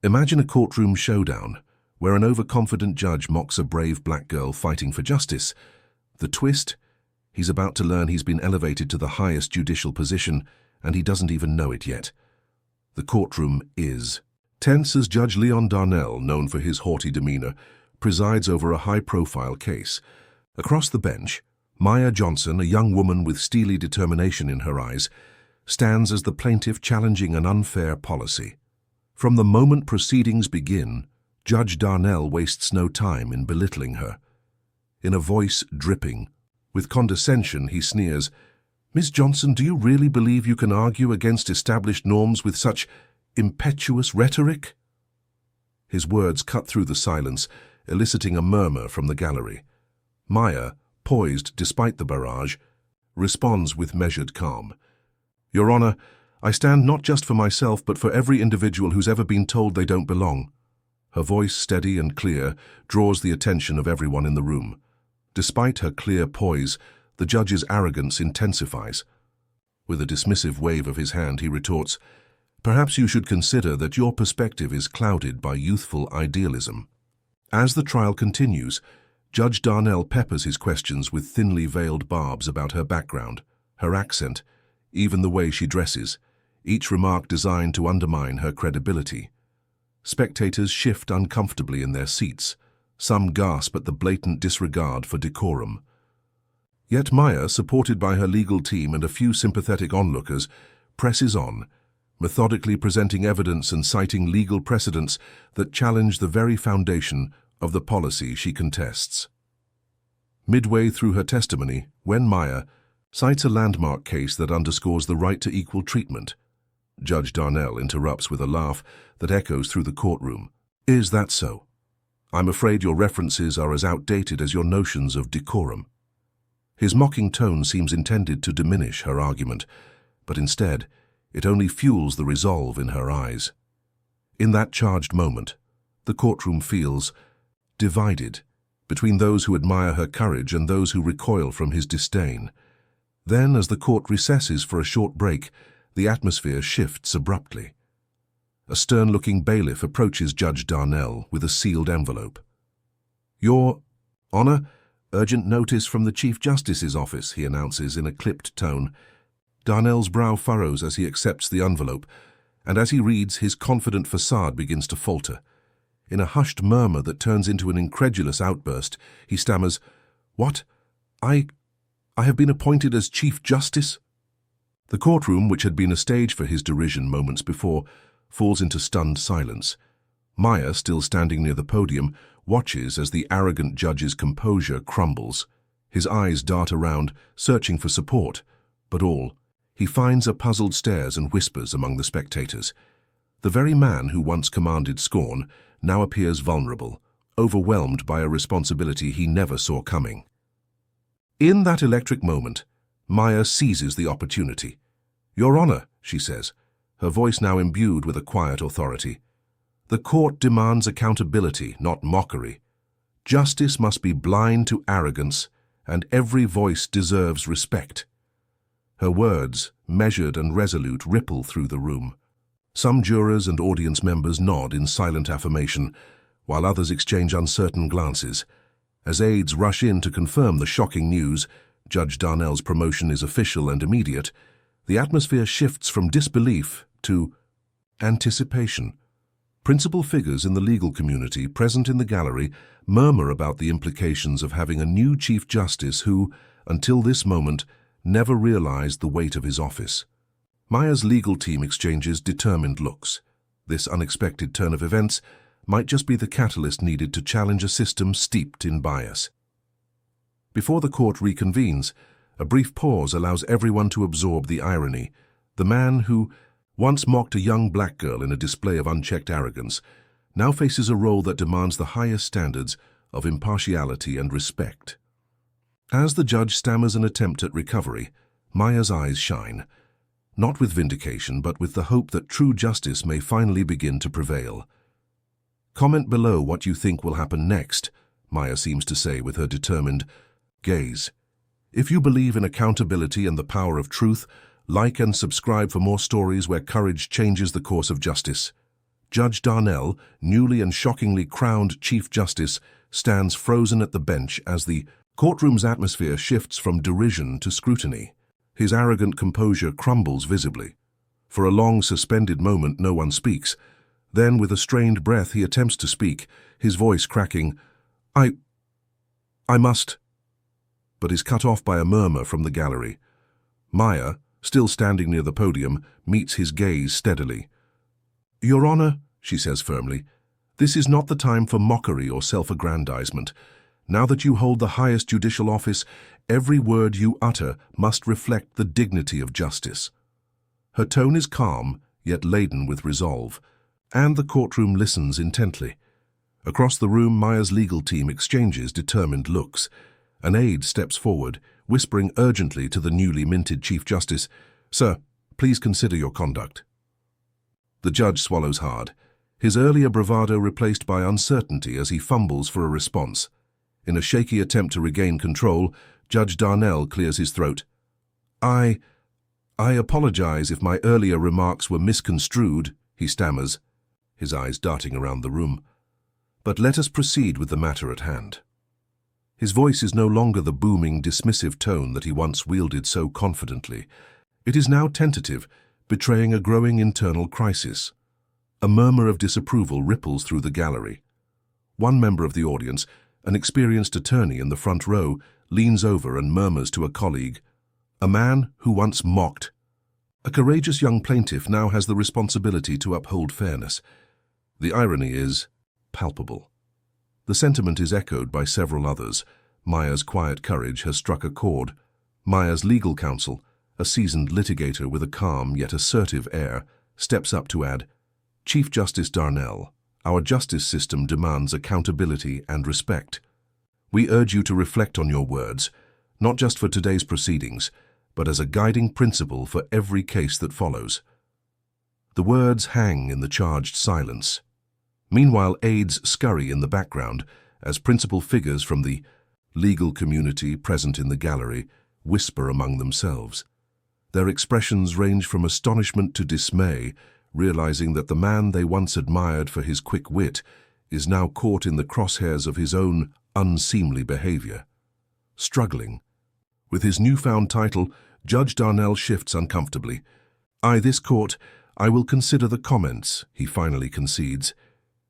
Imagine a courtroom showdown, where an overconfident judge mocks a brave black girl fighting for justice. The twist? He's about to learn he's been elevated to the highest judicial position, and he doesn't even know it yet. The courtroom is tense as Judge Leon Darnell, known for his haughty demeanor, presides over a high-profile case. Across the bench, Maya Johnson, a young woman with steely determination in her eyes, stands as the plaintiff challenging an unfair policy. From the moment proceedings begin, Judge Darnell wastes no time in belittling her. In a voice dripping with condescension, he sneers, "Miss Johnson, do you really believe you can argue against established norms with such impetuous rhetoric?" His words cut through the silence, eliciting a murmur from the gallery. Maya, poised despite the barrage, responds with measured calm. "Your Honor, I stand not just for myself but for every individual who's ever been told they don't belong." Her voice, steady and clear, draws the attention of everyone in the room. Despite her clear poise, the judge's arrogance intensifies. With a dismissive wave of his hand, he retorts, "Perhaps you should consider that your perspective is clouded by youthful idealism." As the trial continues, Judge Darnell peppers his questions with thinly veiled barbs about her background, her accent, even the way she dresses, each remark designed to undermine her credibility. Spectators shift uncomfortably in their seats. Some gasp at the blatant disregard for decorum. Yet Maya, supported by her legal team and a few sympathetic onlookers, presses on, methodically presenting evidence and citing legal precedents that challenge the very foundation of the policy she contests. Midway through her testimony, when Maya cites a landmark case that underscores the right to equal treatment, Judge Darnell interrupts with a laugh that echoes through the courtroom. "Is that so? I'm afraid your references are as outdated as your notions of decorum." His mocking tone seems intended to diminish her argument, but instead, it only fuels the resolve in her eyes. In that charged moment, the courtroom feels divided between those who admire her courage and those who recoil from his disdain. Then, as the court recesses for a short break, the atmosphere shifts abruptly. A stern-looking bailiff approaches Judge Darnell with a sealed envelope. "Your Honor, urgent notice from the Chief Justice's office," he announces in a clipped tone. Darnell's brow furrows as he accepts the envelope, and as he reads, his confident facade begins to falter. In a hushed murmur that turns into an incredulous outburst, he stammers, "What? I have been appointed as Chief Justice?" The courtroom, which had been a stage for his derision moments before, falls into stunned silence. Maya, still standing near the podium, watches as the arrogant judge's composure crumbles. His eyes dart around, searching for support, but he finds are puzzled stares and whispers among the spectators. The very man who once commanded scorn now appears vulnerable, overwhelmed by a responsibility he never saw coming. In that electric moment, Maya seizes the opportunity. "Your Honor," she says, her voice now imbued with a quiet authority, "the court demands accountability, not mockery. Justice must be blind to arrogance, and every voice deserves respect." Her words, measured and resolute, ripple through the room. Some jurors and audience members nod in silent affirmation, while others exchange uncertain glances. As aides rush in to confirm the shocking news, Judge Darnell's promotion is official and immediate, the atmosphere shifts from disbelief to anticipation. Principal figures in the legal community present in the gallery murmur about the implications of having a new Chief Justice who, until this moment, never realized the weight of his office. Maya's legal team exchanges determined looks. This unexpected turn of events might just be the catalyst needed to challenge a system steeped in bias. Before the court reconvenes, a brief pause allows everyone to absorb the irony. The man who once mocked a young black girl in a display of unchecked arrogance now faces a role that demands the highest standards of impartiality and respect. As the judge stammers an attempt at recovery, Maya's eyes shine, not with vindication but with the hope that true justice may finally begin to prevail. "Comment below what you think will happen next," Maya seems to say with her determined gaze. If you believe in accountability and the power of truth, like and subscribe for more stories where courage changes the course of justice. Judge Darnell, newly and shockingly crowned Chief Justice, stands frozen at the bench as the courtroom's atmosphere shifts from derision to scrutiny. His arrogant composure crumbles visibly. For a long, suspended moment, no one speaks. Then, with a strained breath, he attempts to speak, his voice cracking, I must, but is cut off by a murmur from the gallery. Maya, still standing near the podium, meets his gaze steadily. "Your Honor," she says firmly, "this is not the time for mockery or self-aggrandizement. Now that you hold the highest judicial office, every word you utter must reflect the dignity of justice." Her tone is calm, yet laden with resolve, and the courtroom listens intently. Across the room, Maya's legal team exchanges determined looks. An aide steps forward, whispering urgently to the newly minted Chief Justice, "Sir, please consider your conduct." The judge swallows hard, his earlier bravado replaced by uncertainty as he fumbles for a response. In a shaky attempt to regain control, Judge Darnell clears his throat. I apologize if my earlier remarks were misconstrued," he stammers, his eyes darting around the room. "But let us proceed with the matter at hand." His voice is no longer the booming, dismissive tone that he once wielded so confidently. It is now tentative, betraying a growing internal crisis. A murmur of disapproval ripples through the gallery. One member of the audience, an experienced attorney in the front row, leans over and murmurs to a colleague, "A man who once mocked." A courageous young plaintiff now has the responsibility to uphold fairness. The irony is palpable. The sentiment is echoed by several others. Maya's quiet courage has struck a chord. Maya's legal counsel, a seasoned litigator with a calm yet assertive air, steps up to add, "Chief Justice Darnell, our justice system demands accountability and respect. We urge you to reflect on your words, not just for today's proceedings, but as a guiding principle for every case that follows." The words hang in the charged silence. Meanwhile, aides scurry in the background as principal figures from the legal community present in the gallery whisper among themselves. Their expressions range from astonishment to dismay, realizing that the man they once admired for his quick wit is now caught in the crosshairs of his own unseemly behavior. Struggling. With his newfound title, Judge Darnell shifts uncomfortably. This court, I will consider the comments," he finally concedes,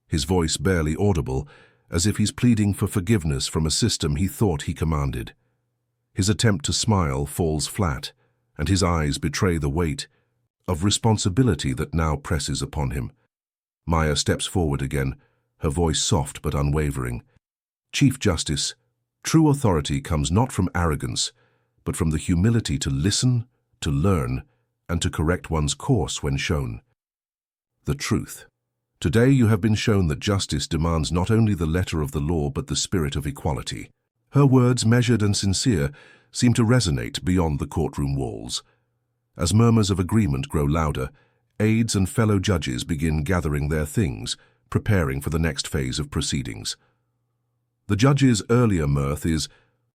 his voice barely audible, as if he's pleading for forgiveness from a system he thought he commanded. His attempt to smile falls flat, and his eyes betray the weight of responsibility that now presses upon him. Maya steps forward again, her voice soft but unwavering. "Chief Justice, true authority comes not from arrogance, but from the humility to listen, to learn, and to correct one's course when shown. The truth. Today you have been shown that justice demands not only the letter of the law but the spirit of equality." Her words, measured and sincere, seem to resonate beyond the courtroom walls. As murmurs of agreement grow louder, aides and fellow judges begin gathering their things, preparing for the next phase of proceedings. The judge's earlier mirth is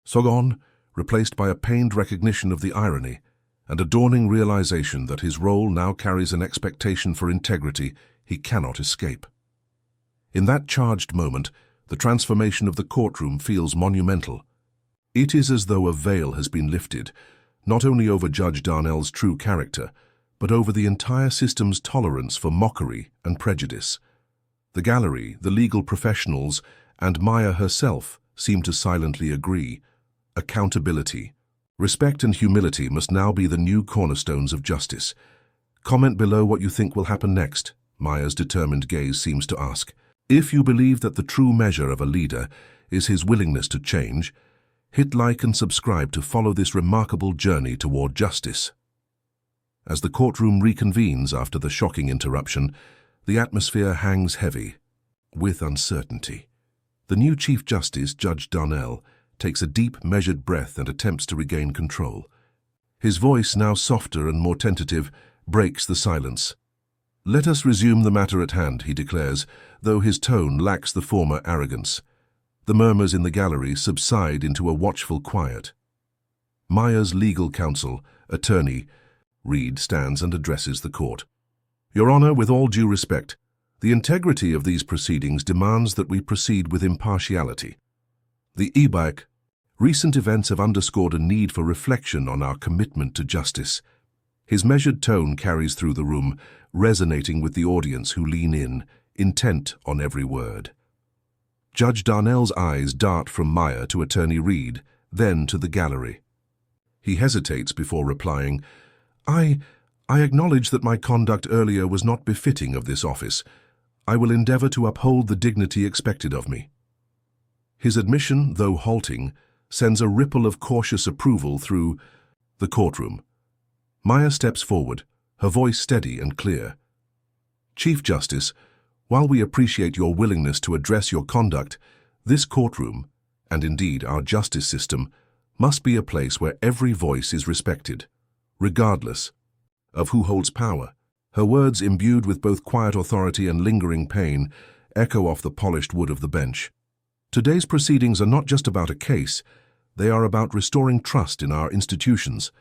"Sogon," replaced by a pained recognition of the irony, and a dawning realization that his role now carries an expectation for integrity he cannot escape. In that charged moment, the transformation of the courtroom feels monumental. It is as though a veil has been lifted, not only over Judge Darnell's true character, but over the entire system's tolerance for mockery and prejudice. The gallery, the legal professionals, and Maya herself seem to silently agree. Accountability, respect and humility must now be the new cornerstones of justice. Comment below what you think will happen next, Maya's determined gaze seems to ask. If you believe that the true measure of a leader is his willingness to change, hit like and subscribe to follow this remarkable journey toward justice. As the courtroom reconvenes after the shocking interruption, the atmosphere hangs heavy with uncertainty. The new Chief Justice, Judge Darnell, takes a deep, measured breath and attempts to regain control. His voice, now softer and more tentative, breaks the silence. "Let us resume the matter at hand," he declares, though his tone lacks the former arrogance. The murmurs in the gallery subside into a watchful quiet. Maya's legal counsel, attorney, Reed, stands and addresses the court. "Your Honor, with all due respect, The integrity of these proceedings demands that we proceed with impartiality. The depict. Recent events have underscored a need for reflection on our commitment to justice. His measured tone carries through the room, resonating with the audience who lean in, intent on every word. Judge Darnell's eyes dart from Maya to Attorney Reed, then to the gallery. He hesitates before replying, I acknowledge that my conduct earlier was not befitting of this office. I will endeavor to uphold the dignity expected of me. His admission, though halting, sends a ripple of cautious approval through the courtroom. Maya steps forward, her voice steady and clear. Chief Justice, while we appreciate your willingness to address your conduct, this courtroom, and indeed our justice system, must be a place where every voice is respected, regardless of who holds power. Her words, imbued with both quiet authority and lingering pain, echo off the polished wood of the bench. Today's proceedings are not just about a case, they are about restoring trust in our institutions.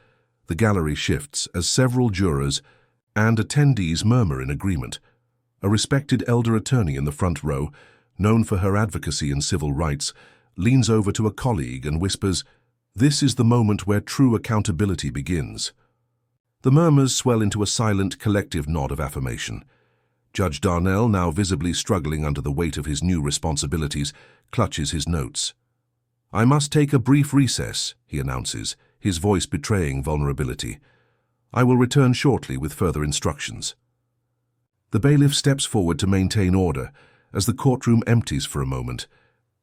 The gallery shifts as several jurors and attendees murmur in agreement. A respected elder attorney in the front row, known for her advocacy in civil rights, leans over to a colleague and whispers, "This is the moment where true accountability begins." The murmurs swell into a silent, collective nod of affirmation. Judge Darnell, now visibly struggling under the weight of his new responsibilities, clutches his notes. "I must take a brief recess," he announces, his voice betraying vulnerability. "I will return shortly with further instructions." The bailiff steps forward to maintain order as the courtroom empties for a moment,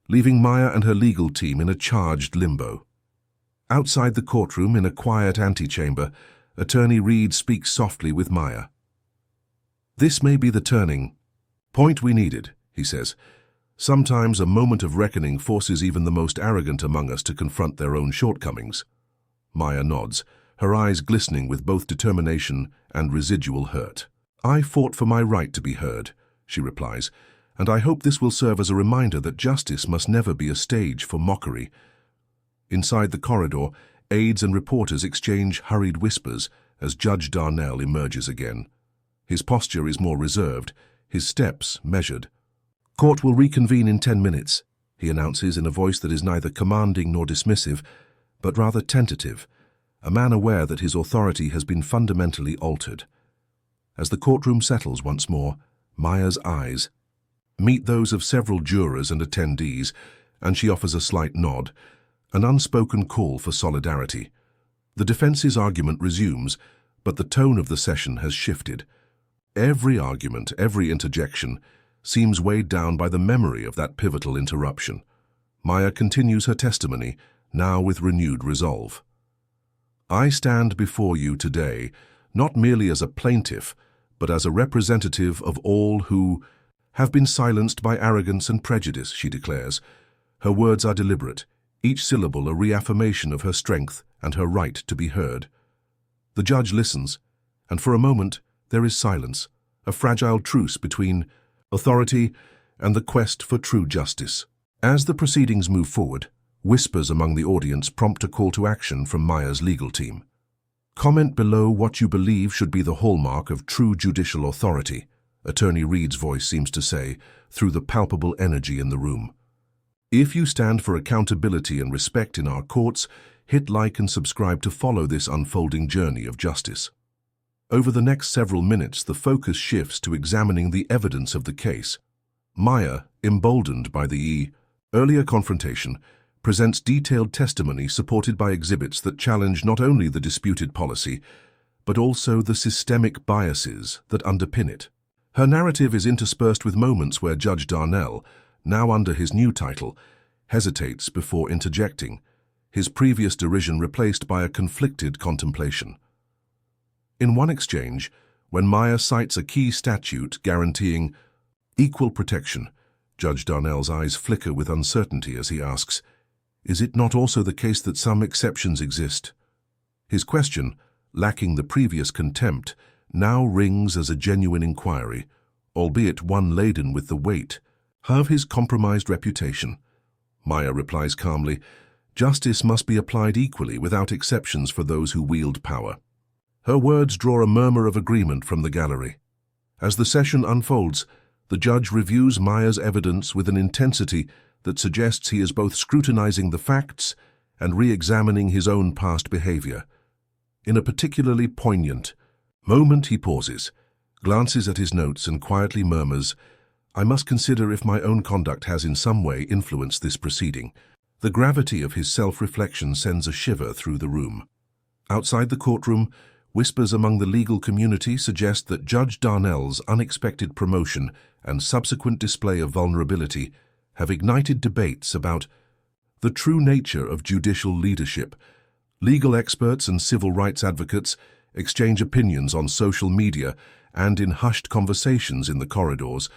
leaving Maya and her legal team in a charged limbo. Outside the courtroom, in a quiet antechamber, Attorney Reed speaks softly with Maya. "This may be the turning point we needed," he says. "Sometimes a moment of reckoning forces even the most arrogant among us to confront their own shortcomings." Maya nods, her eyes glistening with both determination and residual hurt. "I fought for my right to be heard," she replies, "and I hope this will serve as a reminder that justice must never be a stage for mockery." Inside the corridor, aides and reporters exchange hurried whispers as Judge Darnell emerges again. His posture is more reserved, his steps measured. "Court will reconvene in 10 minutes, he announces in a voice that is neither commanding nor dismissive, but rather tentative, a man aware that his authority has been fundamentally altered. As the courtroom settles once more, Maya's eyes meet those of several jurors and attendees, and she offers a slight nod, an unspoken call for solidarity. The defense's argument resumes, but the tone of the session has shifted. Every argument, every interjection, seems weighed down by the memory of that pivotal interruption. Maya continues her testimony, now with renewed resolve. "I stand before you today, not merely as a plaintiff, but as a representative of all who have been silenced by arrogance and prejudice," she declares. Her words are deliberate, each syllable a reaffirmation of her strength and her right to be heard. The judge listens, and for a moment there is silence, a fragile truce between authority and the quest for true justice. As the proceedings move forward, whispers among the audience prompt a call to action from Maya's legal team. "Comment below what you believe should be the hallmark of true judicial authority," Attorney Reed's voice seems to say, through the palpable energy in the room. "If you stand for accountability and respect in our courts, hit like and subscribe to follow this unfolding journey of justice." Over the next several minutes, the focus shifts to examining the evidence of the case. Maya, emboldened by the earlier confrontation, presents detailed testimony supported by exhibits that challenge not only the disputed policy, but also the systemic biases that underpin it. Her narrative is interspersed with moments where Judge Darnell, now under his new title, hesitates before interjecting, his previous derision replaced by a conflicted contemplation. In one exchange, when Maya cites a key statute guaranteeing equal protection, Judge Darnell's eyes flicker with uncertainty as he asks, "Is it not also the case that some exceptions exist?" His question, lacking the previous contempt, now rings as a genuine inquiry, albeit one laden with the weight of his compromised reputation. Maya replies calmly, "Justice must be applied equally without exceptions for those who wield power." Her words draw a murmur of agreement from the gallery. As the session unfolds, The judge reviews Maya's evidence with an intensity that suggests he is both scrutinizing the facts and re-examining his own past behavior. In a particularly poignant moment, he pauses, glances at his notes and quietly murmurs, "I must consider if my own conduct has in some way influenced this proceeding." The gravity of his self-reflection sends a shiver through the room. Outside the courtroom, whispers among the legal community suggest that Judge Darnell's unexpected promotion and subsequent display of vulnerability have ignited debates about the true nature of judicial leadership. Legal experts and civil rights advocates exchange opinions on social media and in hushed conversations in the corridors.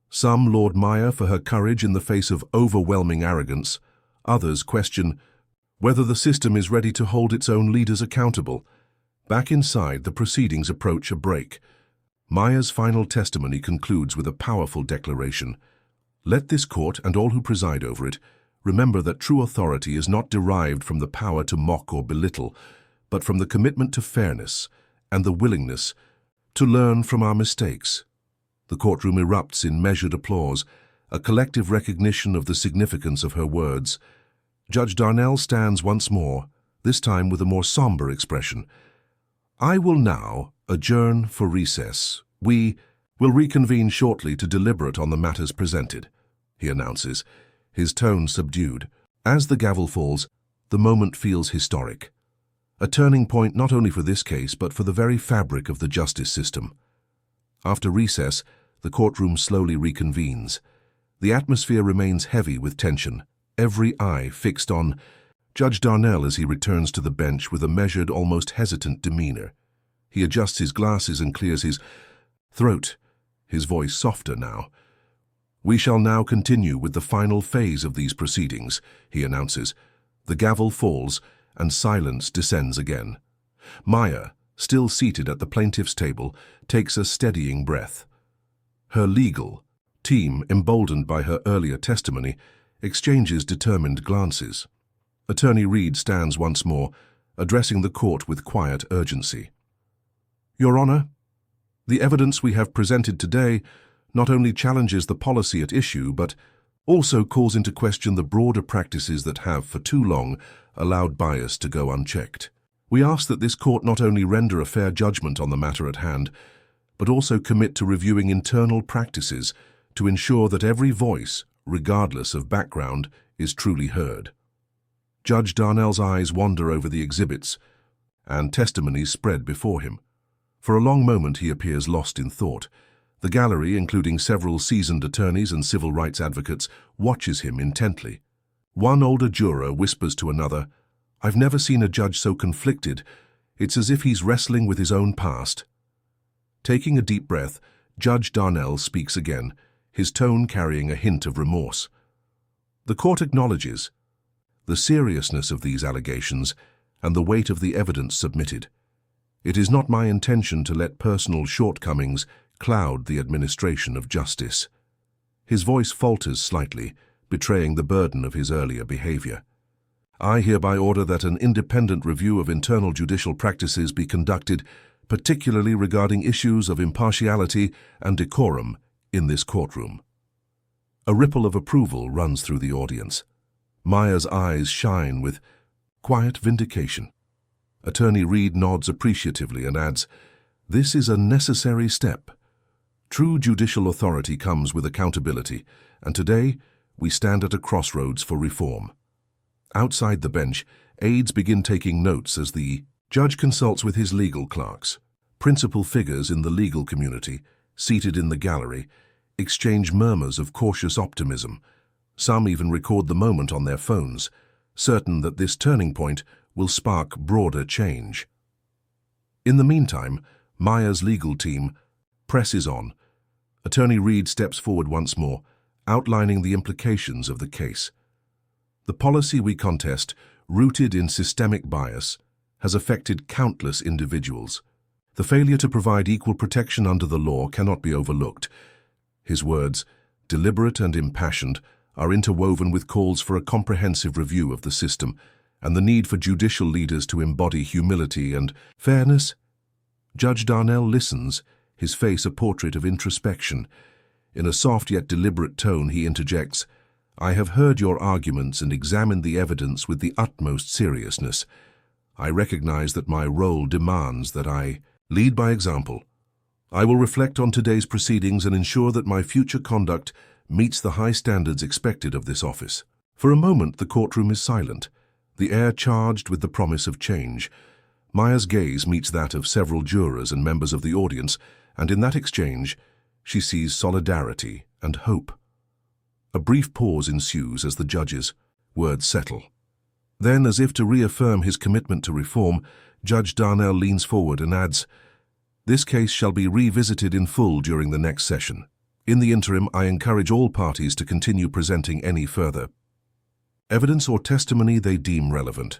Some laud Maya for her courage in the face of overwhelming arrogance. Others question whether the system is ready to hold its own leaders accountable. Back inside, the proceedings approach a break. Maya's final testimony concludes with a powerful declaration. "Let this court and all who preside over it remember that true authority is not derived from the power to mock or belittle, but from the commitment to fairness and the willingness to learn from our mistakes." The courtroom erupts in measured applause, a collective recognition of the significance of her words. Judge Darnell stands once more, this time with a more somber expression. "I will now adjourn for recess. We will reconvene shortly to deliberate on the matters presented," he announces, his tone subdued. As the gavel falls, the moment feels historic. A turning point not only for this case, but for the very fabric of the justice system. After recess, the courtroom slowly reconvenes. The atmosphere remains heavy with tension, every eye fixed on Judge Darnell as he returns to the bench with a measured, almost hesitant demeanor. He adjusts his glasses and clears his throat, his voice softer now. "We shall now continue with the final phase of these proceedings," he announces. The gavel falls, and silence descends again. Maya, still seated at the plaintiff's table, takes a steadying breath. Her legal team, emboldened by her earlier testimony, exchanges determined glances. Attorney Reed stands once more, addressing the court with quiet urgency. "Your Honor, the evidence we have presented today not only challenges the policy at issue, but also calls into question the broader practices that have, for too long, allowed bias to go unchecked. We ask that this court not only render a fair judgment on the matter at hand, but also commit to reviewing internal practices to ensure that every voice, regardless of background, is truly heard." Judge Darnell's eyes wander over the exhibits, and testimonies spread before him. For a long moment he appears lost in thought. The gallery, including several seasoned attorneys and civil rights advocates, watches him intently. One older juror whispers to another, "I've never seen a judge so conflicted. It's as if he's wrestling with his own past." Taking a deep breath, Judge Darnell speaks again, his tone carrying a hint of remorse. "The court acknowledges the seriousness of these allegations and the weight of the evidence submitted. It is not my intention to let personal shortcomings cloud the administration of justice." His voice falters slightly, betraying the burden of his earlier behavior. "I hereby order that an independent review of internal judicial practices be conducted, particularly regarding issues of impartiality and decorum in this courtroom." A ripple of approval runs through the audience. Maya's eyes shine with quiet vindication. Attorney Reed nods appreciatively and adds, "This is a necessary step. True judicial authority comes with accountability, and today we stand at a crossroads for reform." Outside the bench, aides begin taking notes as the judge consults with his legal clerks. Principal figures in the legal community, seated in the gallery, exchange murmurs of cautious optimism. Some even record the moment on their phones, certain that this turning point will spark broader change. In the meantime, Maya's legal team presses on. Attorney Reed steps forward once more, outlining the implications of the case. "The policy we contest, rooted in systemic bias, has affected countless individuals. The failure to provide equal protection under the law cannot be overlooked." His words, deliberate and impassioned, are interwoven with calls for a comprehensive review of the system and the need for judicial leaders to embody humility and fairness. Judge Darnell listens, his face a portrait of introspection. In a soft yet deliberate tone, he interjects, "I have heard your arguments and examined the evidence with the utmost seriousness. I recognize that my role demands that I lead by example. I will reflect on today's proceedings and ensure that my future conduct meets the high standards expected of this office." For a moment, the courtroom is silent, the air charged with the promise of change. Maya's gaze meets that of several jurors and members of the audience, and in that exchange, she sees solidarity and hope. A brief pause ensues as the judge's words settle. Then, as if to reaffirm his commitment to reform, Judge Darnell leans forward and adds, "This case shall be revisited in full during the next session. In the interim, I encourage all parties to continue presenting any further evidence or testimony they deem relevant.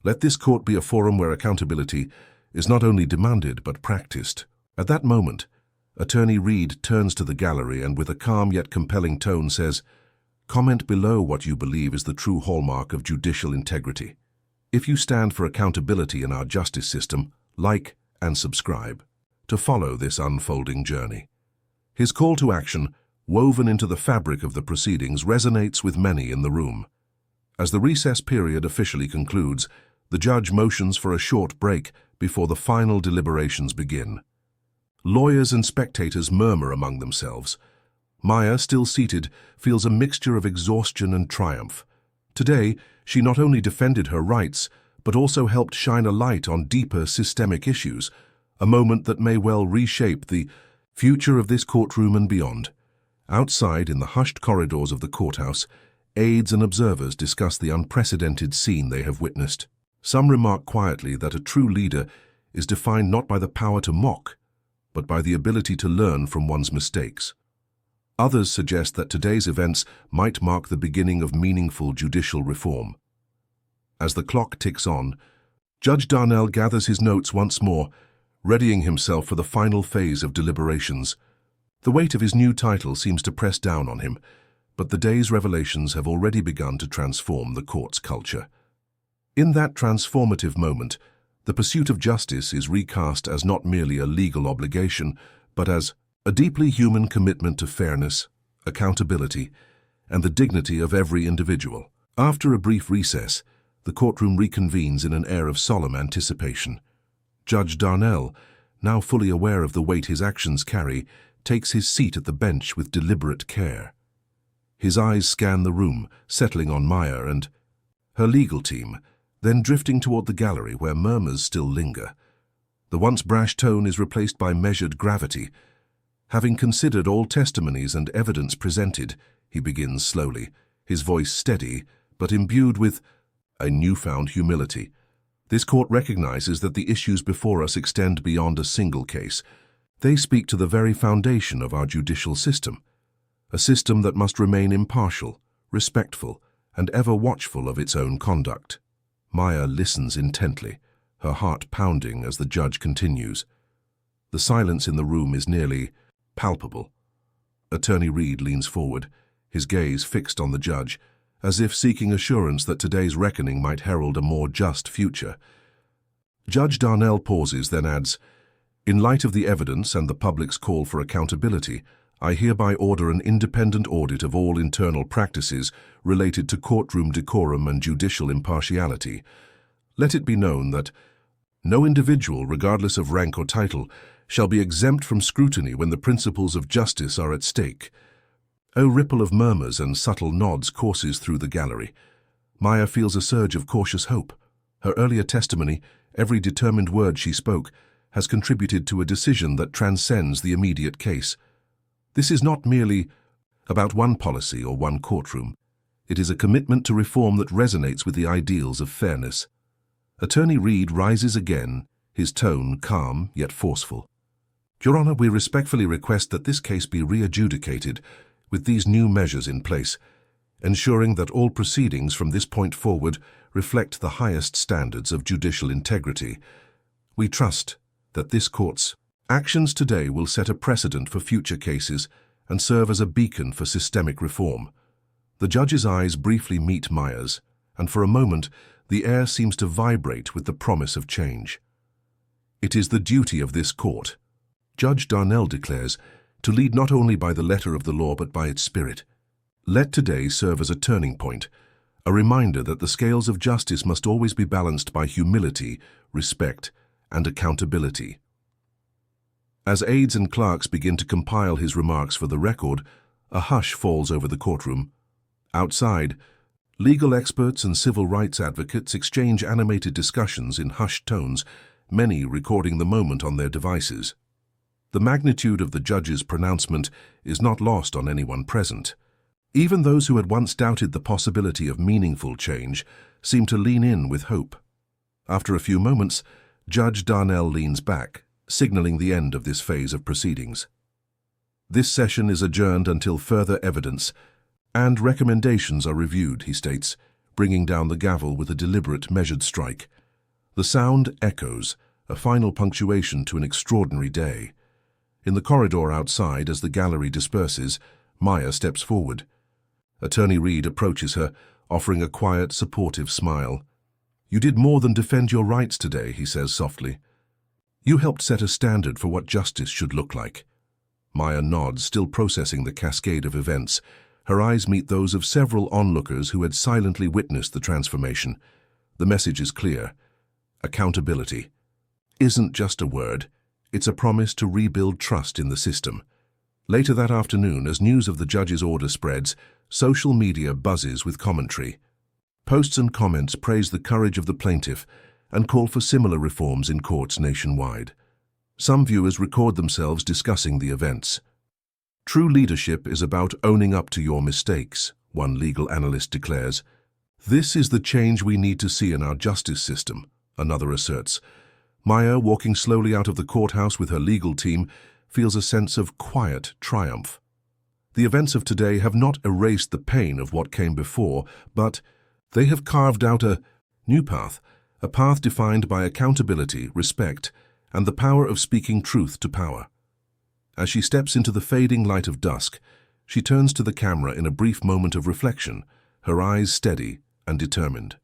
Let this court be a forum where accountability is not only demanded but practiced." At that moment, Attorney Reed turns to the gallery and with a calm yet compelling tone says, "Comment below what you believe is the true hallmark of judicial integrity. If you stand for accountability in our justice system, like and subscribe to follow this unfolding journey." His call to action, woven into the fabric of the proceedings, resonates with many in the room. As the recess period officially concludes, the judge motions for a short break before the final deliberations begin. Lawyers and spectators murmur among themselves. Maya, still seated, feels a mixture of exhaustion and triumph. Today, she not only defended her rights, but also helped shine a light on deeper systemic issues, a moment that may well reshape the future of this courtroom and beyond. Outside, in the hushed corridors of the courthouse, aides and observers discuss the unprecedented scene they have witnessed. Some remark quietly that a true leader is defined not by the power to mock, but by the ability to learn from one's mistakes. Others suggest that today's events might mark the beginning of meaningful judicial reform. As the clock ticks on, Judge Darnell gathers his notes once more, readying himself for the final phase of deliberations. The weight of his new title seems to press down on him, but the day's revelations have already begun to transform the court's culture. In that transformative moment, the pursuit of justice is recast as not merely a legal obligation, but as a deeply human commitment to fairness, accountability, and the dignity of every individual. After a brief recess, the courtroom reconvenes in an air of solemn anticipation. Judge Darnell, now fully aware of the weight his actions carry, takes his seat at the bench with deliberate care. His eyes scan the room, settling on Maya and her legal team, then drifting toward the gallery where murmurs still linger. The once brash tone is replaced by measured gravity. Having considered all testimonies and evidence presented, he begins slowly, his voice steady, but imbued with a newfound humility. This court recognizes that the issues before us extend beyond a single case. They speak to the very foundation of our judicial system, a system that must remain impartial, respectful, and ever watchful of its own conduct. Maya listens intently, her heart pounding as the judge continues. The silence in the room is nearly palpable. Attorney Reed leans forward, his gaze fixed on the judge, as if seeking assurance that today's reckoning might herald a more just future. Judge Darnell pauses, then adds, "In light of the evidence and the public's call for accountability, I hereby order an independent audit of all internal practices related to courtroom decorum and judicial impartiality. Let it be known that no individual, regardless of rank or title, shall be exempt from scrutiny when the principles of justice are at stake." A ripple of murmurs and subtle nods courses through the gallery. Maya feels a surge of cautious hope. Her earlier testimony, every determined word she spoke, has contributed to a decision that transcends the immediate case. This is not merely about one policy or one courtroom. It is a commitment to reform that resonates with the ideals of fairness. Attorney Reed rises again, his tone calm yet forceful. "Your Honor, we respectfully request that this case be re-adjudicated with these new measures in place, ensuring that all proceedings from this point forward reflect the highest standards of judicial integrity. We trust that this court's actions today will set a precedent for future cases and serve as a beacon for systemic reform." The judge's eyes briefly meet Maya's, and for a moment the air seems to vibrate with the promise of change. "It is the duty of this court," Judge Darnell declares, to lead not only by the letter of the law but by its spirit. Let today serve as a turning point, a reminder that the scales of justice must always be balanced by humility, respect, and accountability. As aides and clerks begin to compile his remarks for the record, a hush falls over the courtroom. Outside, legal experts and civil rights advocates exchange animated discussions in hushed tones, many recording the moment on their devices. The magnitude of the judge's pronouncement is not lost on anyone present. Even those who had once doubted the possibility of meaningful change seem to lean in with hope. After a few moments, Judge Darnell leans back, signaling the end of this phase of proceedings. This session is adjourned until further evidence, and recommendations are reviewed, he states, bringing down the gavel with a deliberate, measured strike. The sound echoes, a final punctuation to an extraordinary day. In the corridor outside, as the gallery disperses, Maya steps forward. Attorney Reed approaches her, offering a quiet, supportive smile. "You did more than defend your rights today," he says softly. "You helped set a standard for what justice should look like." Maya nods, still processing the cascade of events. Her eyes meet those of several onlookers who had silently witnessed the transformation. The message is clear. Accountability isn't just a word. It's a promise to rebuild trust in the system. Later that afternoon, as news of the judge's order spreads, social media buzzes with commentary. Posts and comments praise the courage of the plaintiff and call for similar reforms in courts nationwide. Some viewers record themselves discussing the events. "True leadership is about owning up to your mistakes," one legal analyst declares. "This is the change we need to see in our justice system," another asserts. Maya, walking slowly out of the courthouse with her legal team, feels a sense of quiet triumph. The events of today have not erased the pain of what came before, but they have carved out a new path, a path defined by accountability, respect, and the power of speaking truth to power. As she steps into the fading light of dusk, she turns to the camera in a brief moment of reflection, her eyes steady and determined.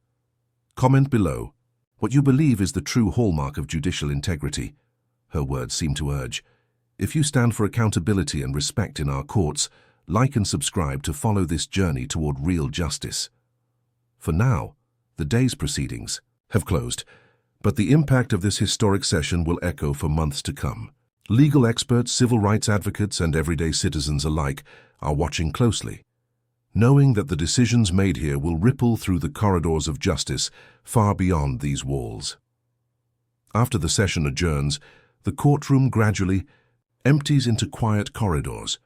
Comment below what you believe is the true hallmark of judicial integrity. Her words seem to urge. If you stand for accountability and respect in our courts, like and subscribe to follow this journey toward real justice. For now, the day's proceedings have closed, but the impact of this historic session will echo for months to come. Legal experts, civil rights advocates, and everyday citizens alike are watching closely, knowing that the decisions made here will ripple through the corridors of justice far beyond these walls. After the session adjourns, the courtroom gradually empties into quiet corridors.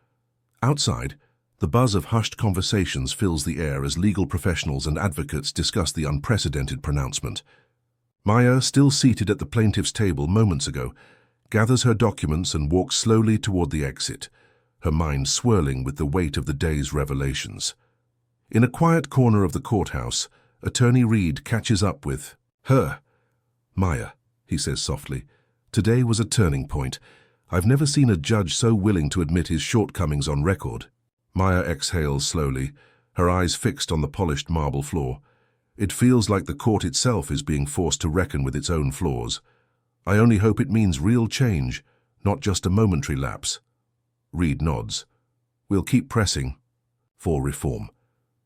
Outside, the buzz of hushed conversations fills the air as legal professionals and advocates discuss the unprecedented pronouncement. Maya, still seated at the plaintiff's table moments ago, gathers her documents and walks slowly toward the exit, her mind swirling with the weight of the day's revelations. In a quiet corner of the courthouse, Attorney Reed catches up with her. "Maya," he says softly, "today was a turning point. I've never seen a judge so willing to admit his shortcomings on record." Maya exhales slowly, her eyes fixed on the polished marble floor. It feels like the court itself is being forced to reckon with its own flaws. "I only hope it means real change, not just a momentary lapse." Reed nods. "We'll keep pressing for reform.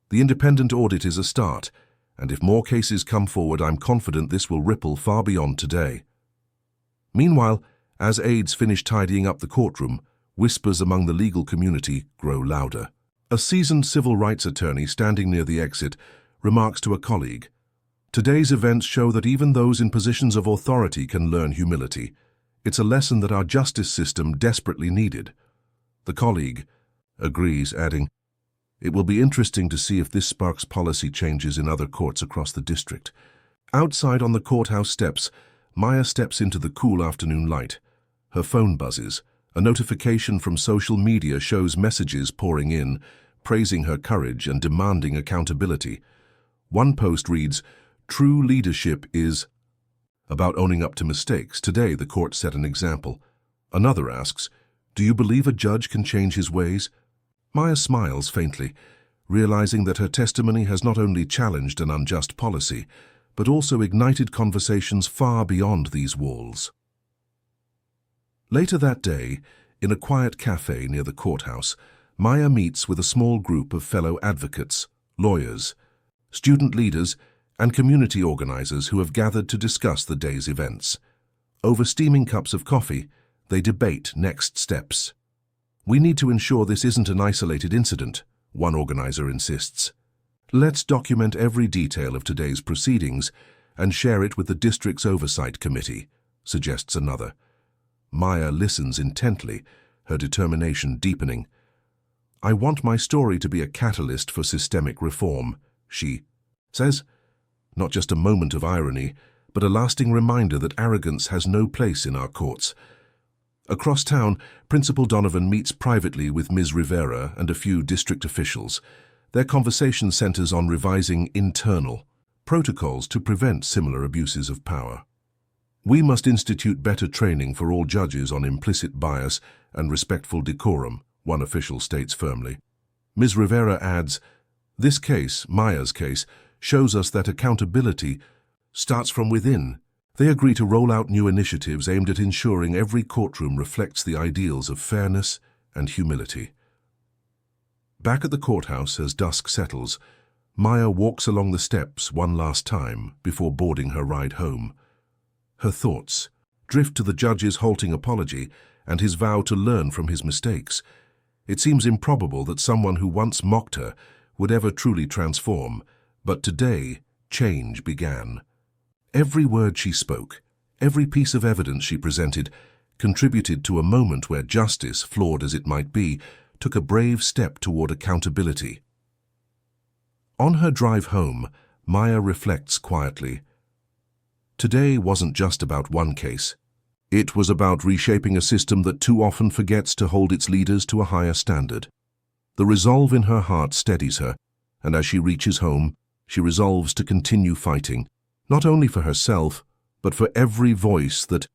The independent audit is a start, and if more cases come forward, I'm confident this will ripple far beyond today." Meanwhile, as aides finish tidying up the courtroom, whispers among the legal community grow louder. A seasoned civil rights attorney standing near the exit remarks to a colleague, "Today's events show that even those in positions of authority can learn humility. It's a lesson that our justice system desperately needed." The colleague agrees, adding, "It will be interesting to see if this sparks policy changes in other courts across the district." Outside on the courthouse steps, Maya steps into the cool afternoon light. Her phone buzzes. A notification from social media shows messages pouring in, praising her courage and demanding accountability. One post reads, "True leadership is about owning up to mistakes. Today, the court set an example." Another asks, "Do you believe a judge can change his ways?" Maya smiles faintly, realizing that her testimony has not only challenged an unjust policy, but also ignited conversations far beyond these walls. Later that day, In a quiet cafe near the courthouse, Maya meets with a small group of fellow advocates, lawyers, student leaders, and community organizers who have gathered to discuss the day's events. Over steaming cups of coffee, they debate next steps. "We need to ensure this isn't an isolated incident," one organizer insists. "Let's document every detail of today's proceedings and share it with the district's oversight committee," suggests another. Maya listens intently, her determination deepening. "I want my story to be a catalyst for systemic reform," she says. Not just a moment of irony, but a lasting reminder that arrogance has no place in our courts. Across town, Principal Donovan meets privately with Ms. Rivera and a few district officials. Their conversation centers on revising internal protocols to prevent similar abuses of power. "We must institute better training for all judges on implicit bias and respectful decorum," one official states firmly. Ms. Rivera adds, "This case, Maya's case, shows us that accountability starts from within." They agree to roll out new initiatives aimed at ensuring every courtroom reflects the ideals of fairness and humility. Back at the courthouse, as dusk settles, Maya walks along the steps one last time before boarding her ride home. Her thoughts drift to the judge's halting apology and his vow to learn from his mistakes. It seems improbable that someone who once mocked her would ever truly transform, but today change began. Every word she spoke, every piece of evidence she presented, contributed to a moment where justice, flawed as it might be, took a brave step toward accountability. On her drive home, Maya reflects quietly. Today wasn't just about one case. It was about reshaping a system that too often forgets to hold its leaders to a higher standard. The resolve in her heart steadies her, and as she reaches home, she resolves to continue fighting, not only for herself, but for every voice that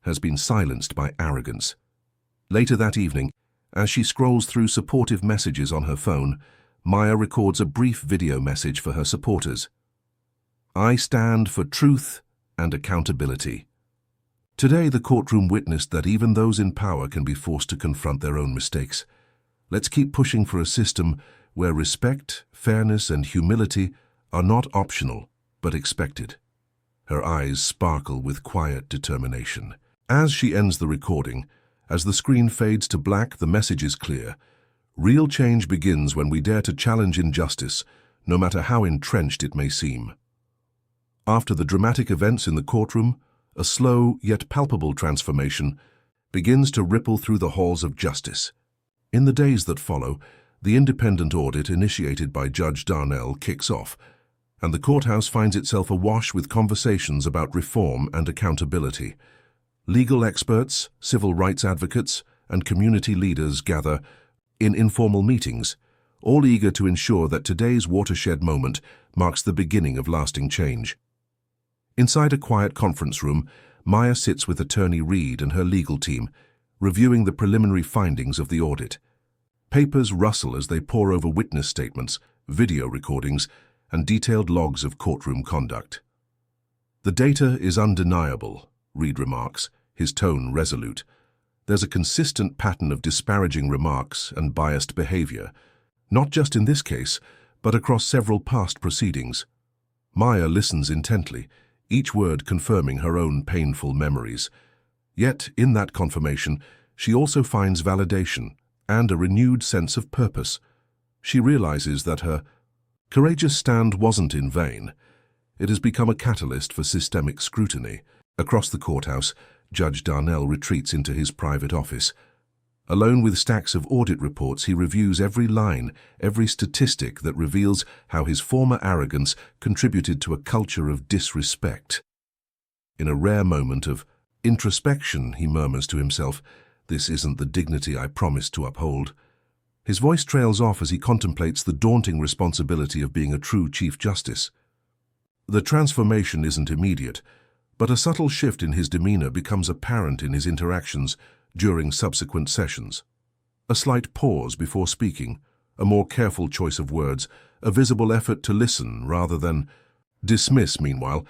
has been silenced by arrogance. Later that evening, as she scrolls through supportive messages on her phone, Maya records a brief video message for her supporters. "I stand for truth and accountability." Today, the courtroom witnessed that even those in power can be forced to confront their own mistakes. Let's keep pushing for a system where respect, fairness, and humility are not optional, but expected. Her eyes sparkle with quiet determination. As she ends the recording, as the screen fades to black, the message is clear. Real change begins when we dare to challenge injustice, no matter how entrenched it may seem. After the dramatic events in the courtroom, a slow yet palpable transformation begins to ripple through the halls of justice. In the days that follow, the independent audit initiated by Judge Darnell kicks off, and the courthouse finds itself awash with conversations about reform and accountability. Legal experts, civil rights advocates, and community leaders gather in informal meetings, all eager to ensure that today's watershed moment marks the beginning of lasting change. Inside a quiet conference room, Maya sits with Attorney Reed and her legal team, reviewing the preliminary findings of the audit. Papers rustle as they pore over witness statements, video recordings, and detailed logs of courtroom conduct. "The data is undeniable," Reed remarks, his tone resolute. "There's a consistent pattern of disparaging remarks and biased behavior, not just in this case, but across several past proceedings." Maya listens intently, each word confirming her own painful memories. Yet, in that confirmation, she also finds validation and a renewed sense of purpose. She realizes that her courageous stand wasn't in vain. It has become a catalyst for systemic scrutiny. Across the courthouse, Judge Darnell retreats into his private office. Alone with stacks of audit reports, he reviews every line, every statistic that reveals how his former arrogance contributed to a culture of disrespect. In a rare moment of introspection, he murmurs to himself, "This isn't the dignity I promised to uphold." His voice trails off as he contemplates the daunting responsibility of being a true Chief Justice. The transformation isn't immediate, but a subtle shift in his demeanor becomes apparent in his interactions during subsequent sessions. A slight pause before speaking, a more careful choice of words, a visible effort to listen rather than dismiss. Meanwhile,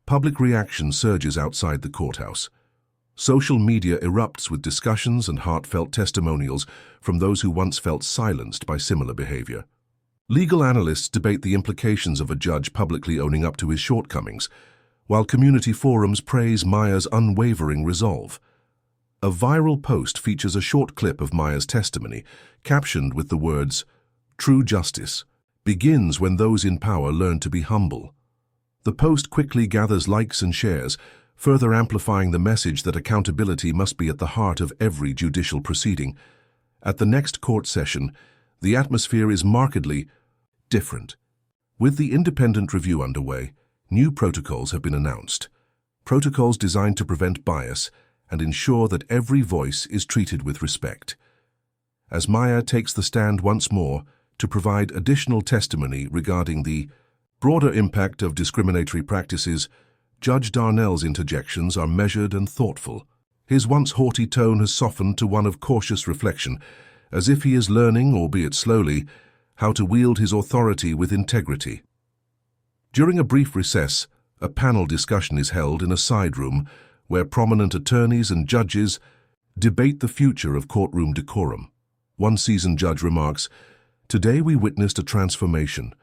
public reaction surges outside the courthouse. Social media erupts with discussions and heartfelt testimonials from those who once felt silenced by similar behavior. Legal analysts debate the implications of a judge publicly owning up to his shortcomings, while community forums praise Maya's unwavering resolve. A viral post features a short clip of Maya's testimony, captioned with the words, "True justice begins when those in power learn to be humble." The post quickly gathers likes and shares, further amplifying the message that accountability must be at the heart of every judicial proceeding. At the next court session, the atmosphere is markedly different. With the independent review underway, new protocols have been announced. Protocols designed to prevent bias and ensure that every voice is treated with respect. As Maya takes the stand once more to provide additional testimony regarding the broader impact of discriminatory practices, Judge Darnell's interjections are measured and thoughtful. His once haughty tone has softened to one of cautious reflection, as if he is learning, albeit slowly, how to wield his authority with integrity. During a brief recess, a panel discussion is held in a side room where prominent attorneys and judges debate the future of courtroom decorum. One seasoned judge remarks, "Today we witnessed a transformation,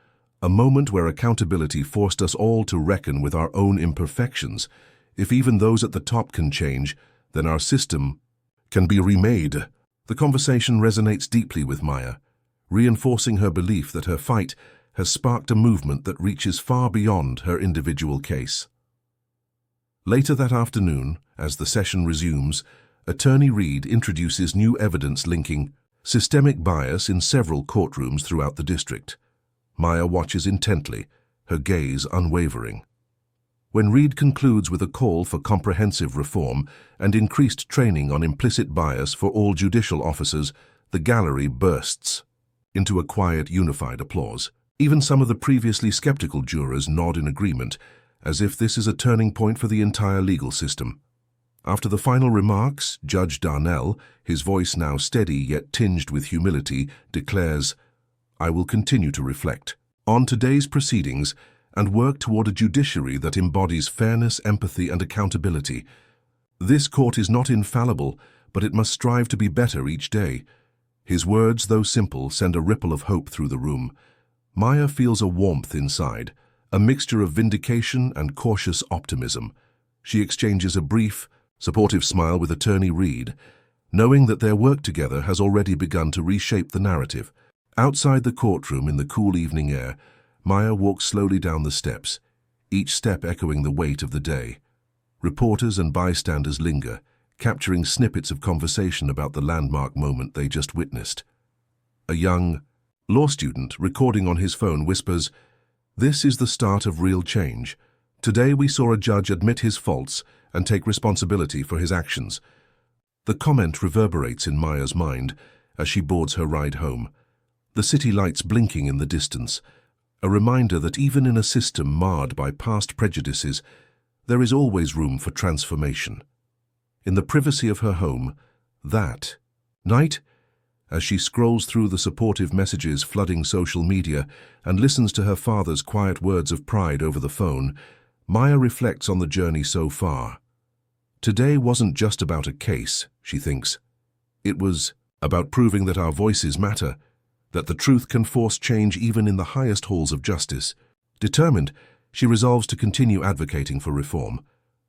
a moment where accountability forced us all to reckon with our own imperfections. If even those at the top can change, then our system can be remade." The conversation resonates deeply with Maya, reinforcing her belief that her fight has sparked a movement that reaches far beyond her individual case. Later that afternoon, as the session resumes, Attorney Reed introduces new evidence linking systemic bias in several courtrooms throughout the district. Maya watches intently, her gaze unwavering. When Reed concludes with a call for comprehensive reform and increased training on implicit bias for all judicial officers, the gallery bursts into a quiet, unified applause. Even some of the previously skeptical jurors nod in agreement, as if this is a turning point for the entire legal system. After the final remarks, Judge Darnell, his voice now steady yet tinged with humility, declares, "I will continue to reflect on today's proceedings and work toward a judiciary that embodies fairness, empathy, and accountability. This court is not infallible, but it must strive to be better each day." His words, though simple, send a ripple of hope through the room. Maya feels a warmth inside, a mixture of vindication and cautious optimism. She exchanges a brief, supportive smile with Attorney Reed, knowing that their work together has already begun to reshape the narrative. Outside the courtroom in the cool evening air, Maya walks slowly down the steps, each step echoing the weight of the day. Reporters and bystanders linger, capturing snippets of conversation about the landmark moment they just witnessed. A young law student recording on his phone whispers, "This is the start of real change. Today we saw a judge admit his faults and take responsibility for his actions." The comment reverberates in Maya's mind as she boards her ride home, the city lights blinking in the distance, a reminder that even in a system marred by past prejudices, there is always room for transformation. In the privacy of her home, that night, as she scrolls through the supportive messages flooding social media and listens to her father's quiet words of pride over the phone, Maya reflects on the journey so far. Today wasn't just about a case, she thinks. It was about proving that our voices matter, that the truth can force change even in the highest halls of justice. Determined, she resolves to continue advocating for reform,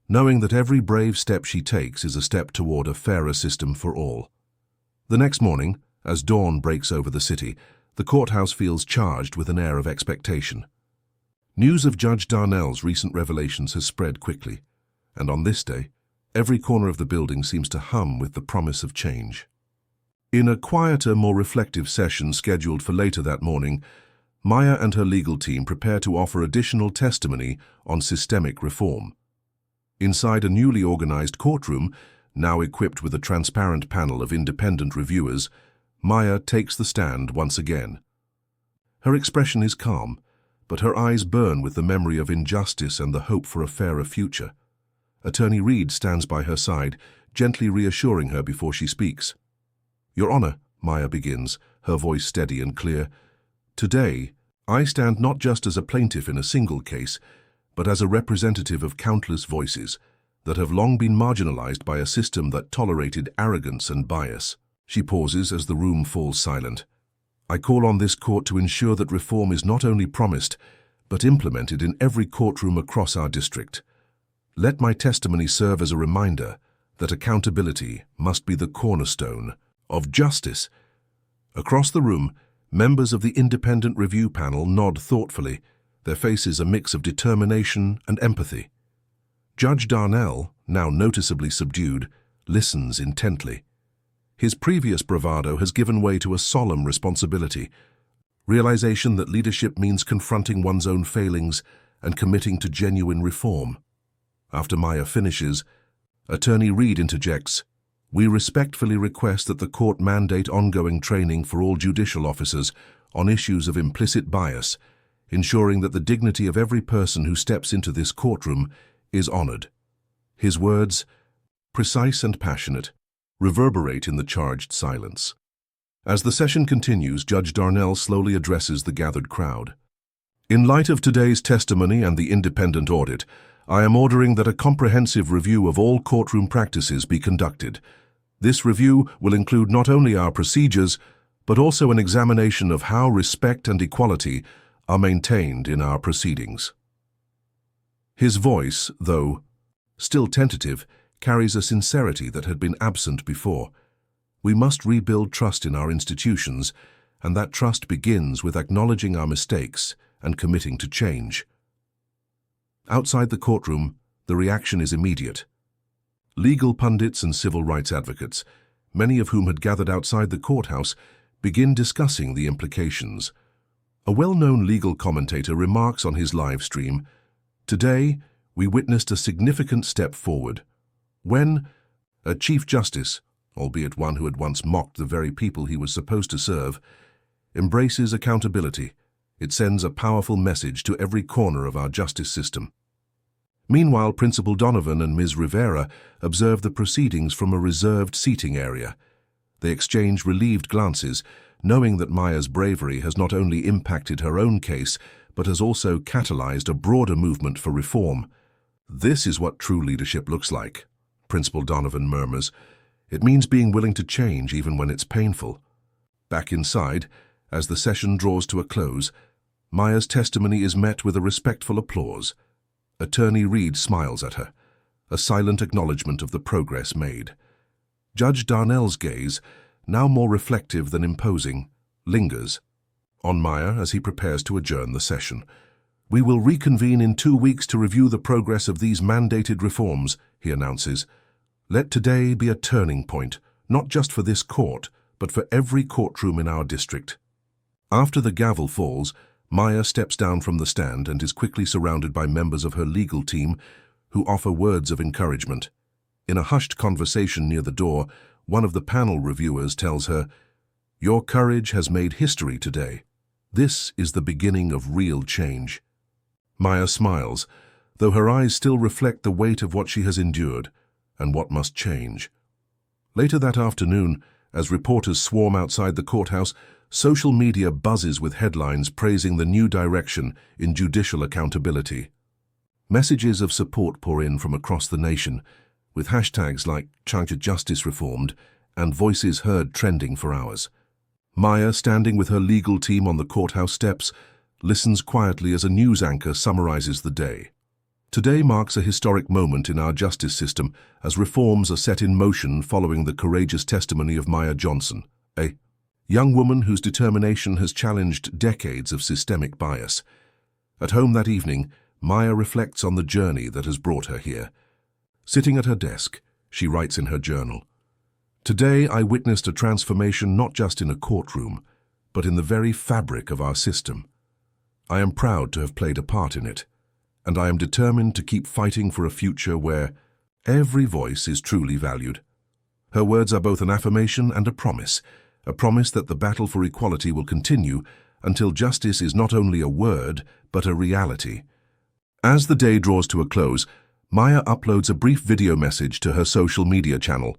knowing that every brave step she takes is a step toward a fairer system for all. The next morning, as dawn breaks over the city, the courthouse feels charged with an air of expectation. News of Judge Darnell's recent revelations has spread quickly, and on this day, every corner of the building seems to hum with the promise of change. In a quieter, more reflective session scheduled for later that morning, Maya and her legal team prepare to offer additional testimony on systemic reform. Inside a newly organized courtroom, now equipped with a transparent panel of independent reviewers, Maya takes the stand once again. Her expression is calm, but her eyes burn with the memory of injustice and the hope for a fairer future. Attorney Reed stands by her side, gently reassuring her before she speaks. "Your Honor," Maya begins, her voice steady and clear, "today, I stand not just as a plaintiff in a single case, but as a representative of countless voices, that have long been marginalized by a system that tolerated arrogance and bias. She pauses as the room falls silent. I call on this court to ensure that reform is not only promised, but implemented in every courtroom across our district. Let my testimony serve as a reminder that accountability must be the cornerstone of justice. Across the room, members of the independent review panel nod thoughtfully, their faces a mix of determination and empathy. Judge Darnell, now noticeably subdued, listens intently. His previous bravado has given way to a solemn responsibility, realization that leadership means confronting one's own failings and committing to genuine reform. After Maya finishes, Attorney Reed interjects, "We respectfully request that the court mandate ongoing training for all judicial officers on issues of implicit bias, ensuring that the dignity of every person who steps into this courtroom is honored." His words, precise and passionate, reverberate in the charged silence. As the session continues, Judge Darnell slowly addresses the gathered crowd. "In light of today's testimony and the independent audit, I am ordering that a comprehensive review of all courtroom practices be conducted. This review will include not only our procedures, but also an examination of how respect and equality are maintained in our proceedings." His voice, though still tentative, carries a sincerity that had been absent before. We must rebuild trust in our institutions, and that trust begins with acknowledging our mistakes and committing to change. Outside the courtroom, the reaction is immediate. Legal pundits and civil rights advocates, many of whom had gathered outside the courthouse, begin discussing the implications. A well-known legal commentator remarks on his live stream, "Today, we witnessed a significant step forward. When a Chief Justice, albeit one who had once mocked the very people he was supposed to serve, embraces accountability, it sends a powerful message to every corner of our justice system." Meanwhile, Principal Donovan and Ms. Rivera observe the proceedings from a reserved seating area. They exchange relieved glances, knowing that Maya's bravery has not only impacted her own case, but has also catalyzed a broader movement for reform. "This is what true leadership looks like," Principal Donovan murmurs. "It means being willing to change even when it's painful." Back inside, as the session draws to a close, Maya's testimony is met with a respectful applause. Attorney Reed smiles at her, a silent acknowledgement of the progress made. Judge Darnell's gaze, now more reflective than imposing, lingers on Maya as he prepares to adjourn the session. "We will reconvene in 2 weeks to review the progress of these mandated reforms," he announces. "Let today be a turning point, not just for this court, but for every courtroom in our district." After the gavel falls, Maya steps down from the stand and is quickly surrounded by members of her legal team who offer words of encouragement. In a hushed conversation near the door, one of the panel reviewers tells her, "Your courage has made history today. This is the beginning of real change." Maya smiles, though her eyes still reflect the weight of what she has endured and what must change. Later that afternoon, as reporters swarm outside the courthouse, social media buzzes with headlines praising the new direction in judicial accountability. Messages of support pour in from across the nation, with hashtags like #Justice Reformed and Voices Heard trending for hours. Maya, standing with her legal team on the courthouse steps, listens quietly as a news anchor summarizes the day. Today marks a historic moment in our justice system as reforms are set in motion following the courageous testimony of Maya Johnson, a young woman whose determination has challenged decades of systemic bias. At home that evening, Maya reflects on the journey that has brought her here. Sitting at her desk, she writes in her journal, "Today I witnessed a transformation not just in a courtroom, but in the very fabric of our system. I am proud to have played a part in it, and I am determined to keep fighting for a future where every voice is truly valued." Her words are both an affirmation and a promise that the battle for equality will continue until justice is not only a word, but a reality. As the day draws to a close, Maya uploads a brief video message to her social media channel.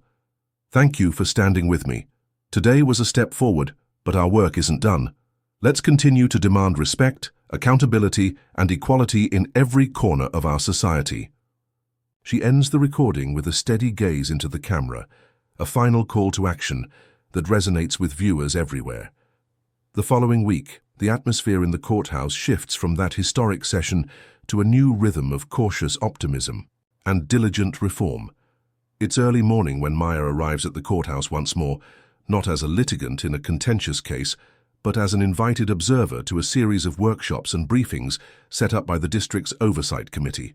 "Thank you for standing with me. Today was a step forward, but our work isn't done. Let's continue to demand respect, accountability, and equality in every corner of our society." She ends the recording with a steady gaze into the camera, a final call to action that resonates with viewers everywhere. The following week, the atmosphere in the courthouse shifts from that historic session to a new rhythm of cautious optimism and diligent reform. It's early morning when Maya arrives at the courthouse once more, not as a litigant in a contentious case, but as an invited observer to a series of workshops and briefings set up by the district's oversight committee.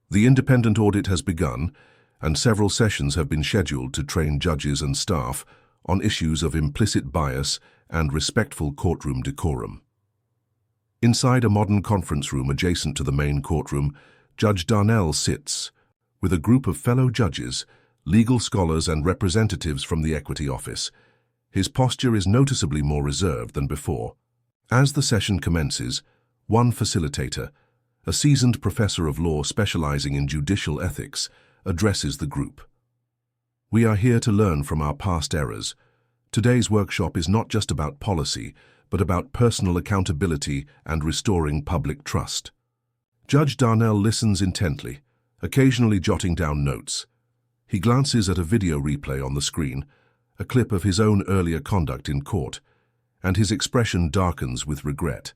The independent audit has begun, and several sessions have been scheduled to train judges and staff on issues of implicit bias and respectful courtroom decorum. Inside a modern conference room adjacent to the main courtroom, Judge Darnell sits with a group of fellow judges, legal scholars and representatives from the Equity Office. His posture is noticeably more reserved than before. As the session commences, one facilitator, a seasoned professor of law specializing in judicial ethics, addresses the group. We are here to learn from our past errors. Today's workshop is not just about policy, but about personal accountability and restoring public trust. Judge Darnell listens intently, occasionally jotting down notes. He glances at a video replay on the screen, a clip of his own earlier conduct in court, and his expression darkens with regret.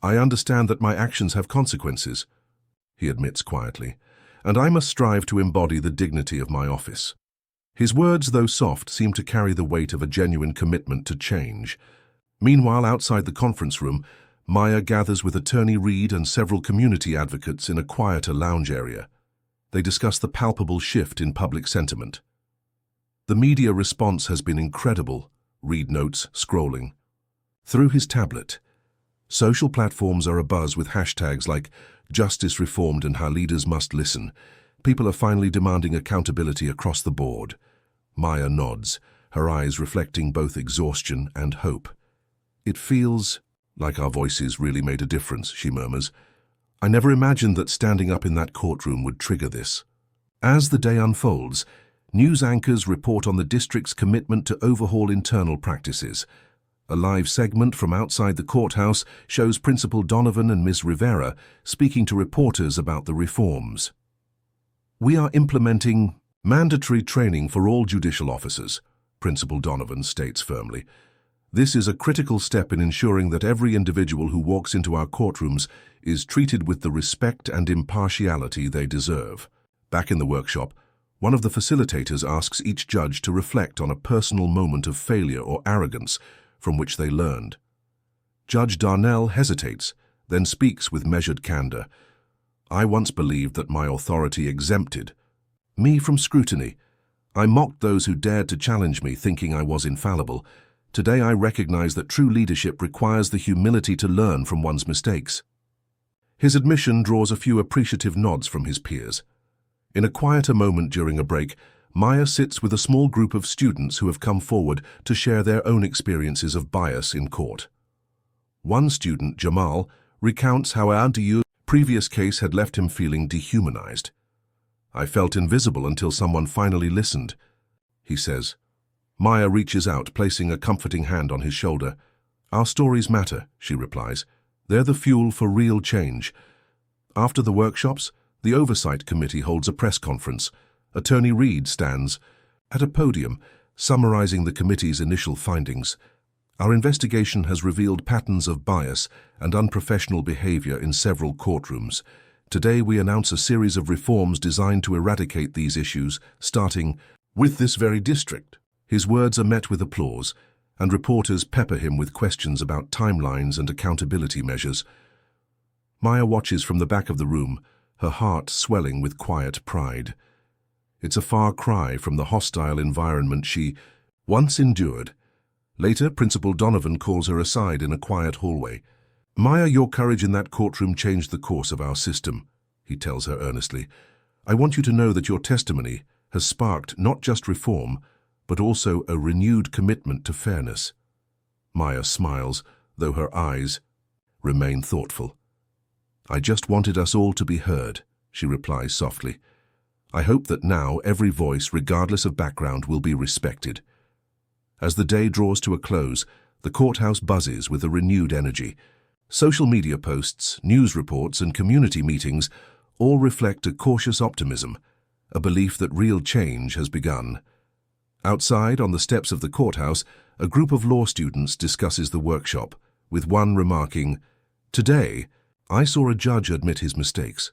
"I understand that my actions have consequences," he admits quietly, "and I must strive to embody the dignity of my office." His words, though soft, seem to carry the weight of a genuine commitment to change. Meanwhile, outside the conference room, Maya gathers with Attorney Reed and several community advocates in a quieter lounge area. They discuss the palpable shift in public sentiment. "The media response has been incredible," Reed notes, scrolling through his tablet. Social platforms are abuzz with hashtags like "Justice Reformed" and "How Leaders Must Listen." People are finally demanding accountability across the board. Maya nods, her eyes reflecting both exhaustion and hope. "It feels like our voices really made a difference," she murmurs. "I never imagined that standing up in that courtroom would trigger this." As the day unfolds, news anchors report on the district's commitment to overhaul internal practices. A live segment from outside the courthouse shows Principal Donovan and Ms. Rivera speaking to reporters about the reforms. "We are implementing mandatory training for all judicial officers," Principal Donovan states firmly. "This is a critical step in ensuring that every individual who walks into our courtrooms is treated with the respect and impartiality they deserve." Back in the workshop, one of the facilitators asks each judge to reflect on a personal moment of failure or arrogance from which they learned. Judge Darnell hesitates, then speaks with measured candor. "I once believed that my authority exempted me from scrutiny. I mocked those who dared to challenge me, thinking I was infallible. Today I recognize that true leadership requires the humility to learn from one's mistakes." His admission draws a few appreciative nods from his peers. In a quieter moment during a break, Maya sits with a small group of students who have come forward to share their own experiences of bias in court. One student, Jamal, recounts how our previous case had left him feeling dehumanized. "I felt invisible until someone finally listened," he says. Maya reaches out, placing a comforting hand on his shoulder. "Our stories matter," she replies. "They're the fuel for real change." After the workshops, the Oversight Committee holds a press conference. Attorney Reed stands at a podium, summarizing the committee's initial findings. "Our investigation has revealed patterns of bias and unprofessional behavior in several courtrooms. Today we announce a series of reforms designed to eradicate these issues, starting with this very district." His words are met with applause, and reporters pepper him with questions about timelines and accountability measures. Maya watches from the back of the room, her heart swelling with quiet pride. It's a far cry from the hostile environment she once endured. Later, Principal Donovan calls her aside in a quiet hallway. "Maya, your courage in that courtroom changed the course of our system," he tells her earnestly. "I want you to know that your testimony has sparked not just reform, but also a renewed commitment to fairness." Maya smiles, though her eyes remain thoughtful. "I just wanted us all to be heard," she replies softly. "I hope that now every voice, regardless of background, will be respected." As the day draws to a close, the courthouse buzzes with a renewed energy. Social media posts, news reports, and community meetings all reflect a cautious optimism, a belief that real change has begun. Outside, on the steps of the courthouse, a group of law students discusses the workshop, with one remarking, "Today, I saw a judge admit his mistakes.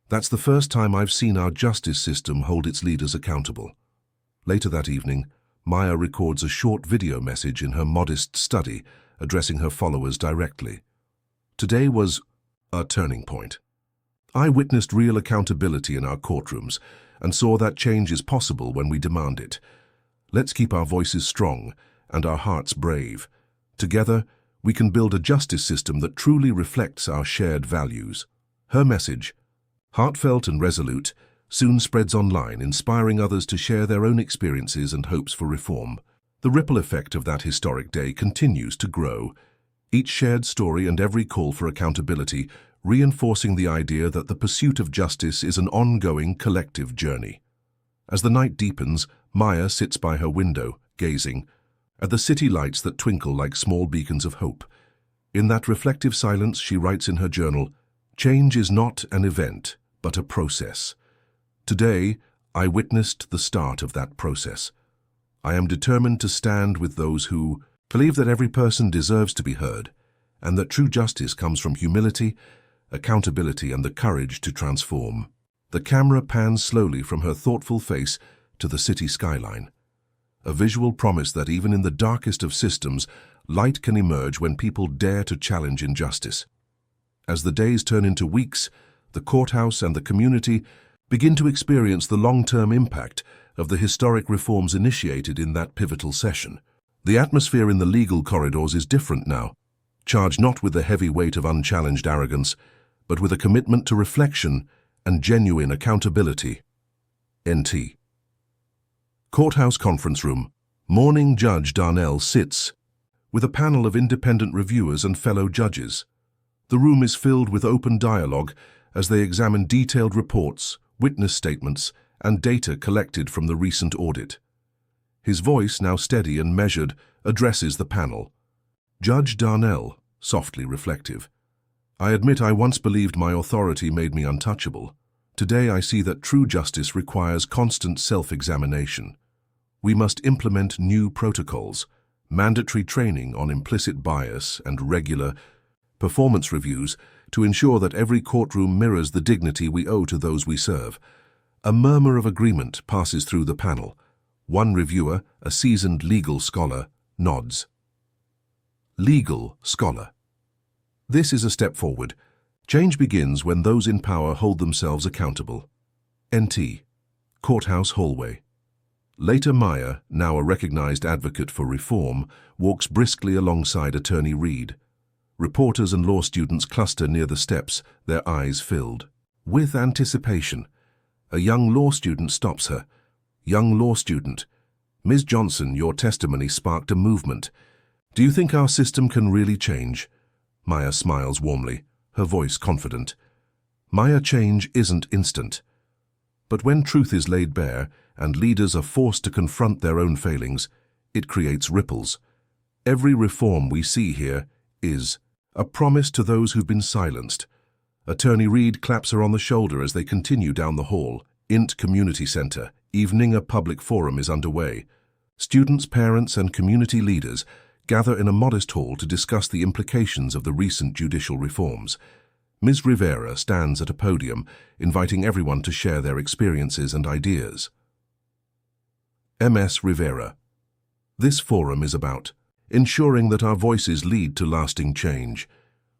That's the first time I've seen our justice system hold its leaders accountable." Later that evening, Maya records a short video message in her modest study, addressing her followers directly. Today was a turning point. I witnessed real accountability in our courtrooms and saw that change is possible when we demand it. Let's keep our voices strong and our hearts brave. Together, we can build a justice system that truly reflects our shared values. Her message, heartfelt and resolute, soon spreads online, inspiring others to share their own experiences and hopes for reform. The ripple effect of that historic day continues to grow, each shared story and every call for accountability reinforcing the idea that the pursuit of justice is an ongoing collective journey. As the night deepens, Maya sits by her window, gazing at the city lights that twinkle like small beacons of hope. In that reflective silence, she writes in her journal, "Change is not an event, but a process. Today, I witnessed the start of that process. I am determined to stand with those who believe that every person deserves to be heard, and that true justice comes from humility, accountability, and the courage to transform." The camera pans slowly from her thoughtful face to the city skyline, a visual promise that even in the darkest of systems, light can emerge when people dare to challenge injustice. As the days turn into weeks, the courthouse and the community begin to experience the long-term impact of the historic reforms initiated in that pivotal session. The atmosphere in the legal corridors is different now, charged not with the heavy weight of unchallenged arrogance, but with a commitment to reflection and genuine accountability. NT. Courthouse conference room. Morning Judge Darnell sits with a panel of independent reviewers and fellow judges. The room is filled with open dialogue as they examine detailed reports, witness statements, and data collected from the recent audit. His voice, now steady and measured, addresses the panel. Judge Darnell, softly reflective. "I admit I once believed my authority made me untouchable. Today I see that true justice requires constant self-examination. We must implement new protocols, mandatory training on implicit bias, and regular performance reviews to ensure that every courtroom mirrors the dignity we owe to those we serve." A murmur of agreement passes through the panel. One reviewer, a seasoned legal scholar, nods. Legal scholar. This is a step forward. Change begins when those in power hold themselves accountable. NT. Courthouse hallway. Later Maya, now a recognized advocate for reform, walks briskly alongside Attorney Reed. Reporters and law students cluster near the steps, their eyes filled with anticipation. A young law student stops her. "Young law student, Ms. Johnson, your testimony sparked a movement. Do you think our system can really change?" Maya smiles warmly, her voice confident. Maya, change isn't instant. But when truth is laid bare and leaders are forced to confront their own failings, it creates ripples. Every reform we see here is a promise to those who've been silenced. Attorney Reed claps her on the shoulder as they continue down the hall. INT Community Center. Evening a public forum is underway. Students, parents, and community leaders gather in a modest hall to discuss the implications of the recent judicial reforms. Ms. Rivera stands at a podium, inviting everyone to share their experiences and ideas. Ms. Rivera. This forum is about ensuring that our voices lead to lasting change.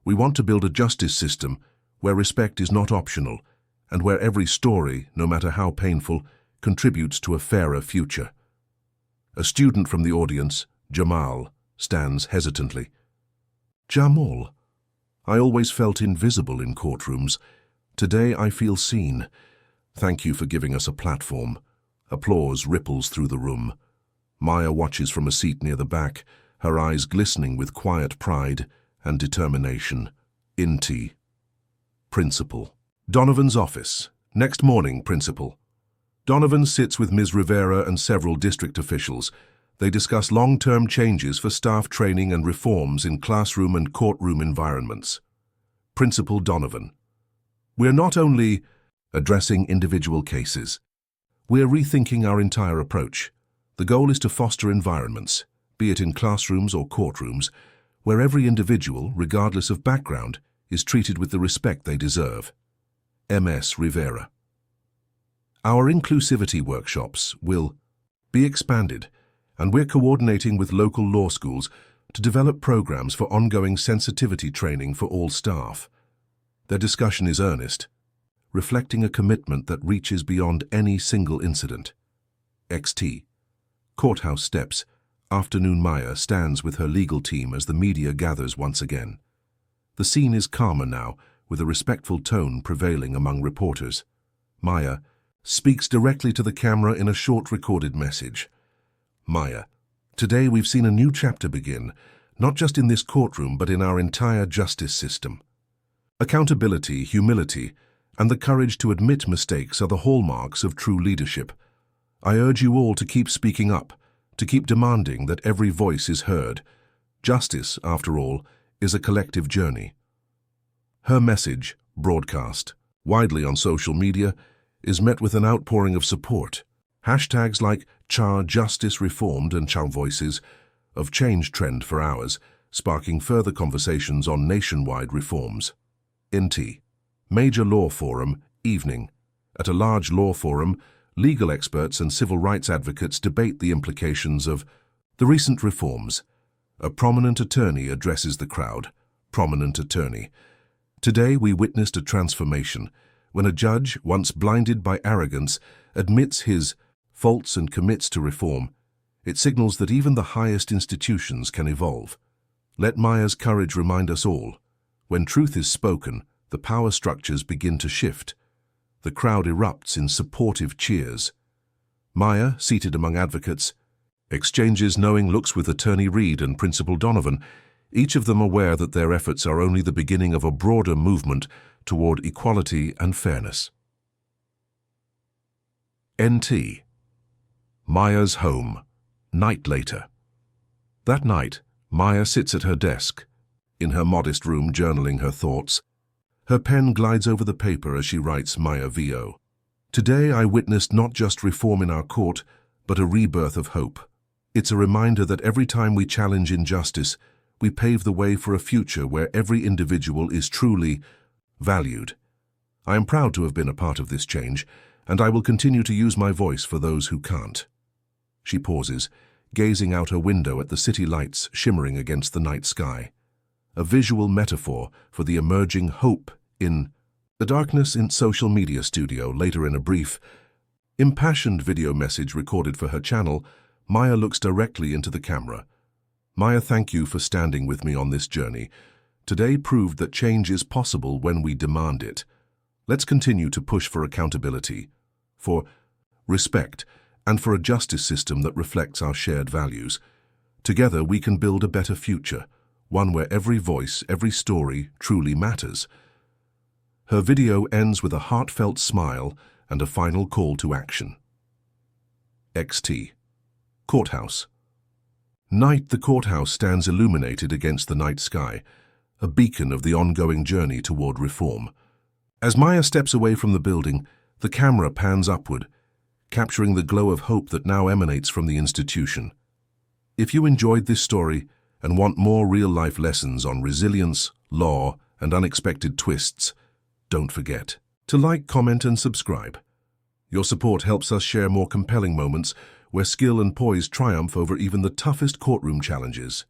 We want to build a justice system where respect is not optional, and where every story, no matter how painful, contributes to a fairer future. A student from the audience, Jamal, stands hesitantly. "Jamal, I always felt invisible in courtrooms. Today I feel seen. Thank you for giving us a platform." Applause ripples through the room. Maya watches from a seat near the back, her eyes glistening with quiet pride and determination. INT. Principal. Donovan's office. Next morning, Principal. Donovan sits with Ms. Rivera and several district officials. They discuss long-term changes for staff training and reforms in classroom and courtroom environments. Principal Donovan. "We're not only addressing individual cases. We're rethinking our entire approach. The goal is to foster environments, be it in classrooms or courtrooms, where every individual, regardless of background, is treated with the respect they deserve. M.S. Rivera. Our inclusivity workshops will be expanded, and we're coordinating with local law schools to develop programs for ongoing sensitivity training for all staff. Their discussion is earnest, reflecting a commitment that reaches beyond any single incident. XT. Courthouse steps. Afternoon. Maya stands with her legal team as the media gathers once again. The scene is calmer now, with a respectful tone prevailing among reporters. Maya speaks directly to the camera in a short recorded message. Maya, today we've seen a new chapter begin, not just in this courtroom but in our entire justice system. Accountability, humility, and the courage to admit mistakes are the hallmarks of true leadership. I urge you all to keep speaking up, to keep demanding that every voice is heard. Justice, after all, is a collective journey. Her message, broadcast widely on social media, is met with an outpouring of support. Hashtags like #CharJusticeReformed and #CharVoices of change trend for hours, sparking further conversations on nationwide reforms. NT. Major Law Forum, evening. At a large law forum, legal experts and civil rights advocates debate the implications of the recent reforms. A prominent attorney addresses the crowd. Prominent attorney. Today we witnessed a transformation when a judge, once blinded by arrogance, admits his faults and commits to reform. It signals that even the highest institutions can evolve. Let Maya's courage remind us all. When truth is spoken, the power structures begin to shift. The crowd erupts in supportive cheers. Maya, seated among advocates, exchanges knowing looks with Attorney Reed and Principal Donovan, each of them aware that their efforts are only the beginning of a broader movement toward equality and fairness. NT. Maya's home. Night later. That night, Maya sits at her desk, in her modest room journaling her thoughts. Her pen glides over the paper as she writes Maya VO. Today I witnessed not just reform in our court, but a rebirth of hope. It's a reminder that every time we challenge injustice, we pave the way for a future where every individual is truly valued. I am proud to have been a part of this change, and I will continue to use my voice for those who can't. She pauses, gazing out her window at the city lights shimmering against the night sky. A visual metaphor for the emerging hope in the darkness. In social media studio. Later, in a brief, impassioned video message recorded for her channel, Maya looks directly into the camera. Maya, thank you for standing with me on this journey. Today proved that change is possible when we demand it. Let's continue to push for accountability, for respect, and for a justice system that reflects our shared values. Together we can build a better future, one where every voice, every story truly matters. Her video ends with a heartfelt smile and a final call to action. XT. Courthouse. Night. The courthouse stands illuminated against the night sky, a beacon of the ongoing journey toward reform. As Maya steps away from the building, the camera pans upward, capturing the glow of hope that now emanates from the institution. If you enjoyed this story and want more real-life lessons on resilience, law, and unexpected twists, don't forget to like, comment, and subscribe. Your support helps us share more compelling moments where skill and poise triumph over even the toughest courtroom challenges.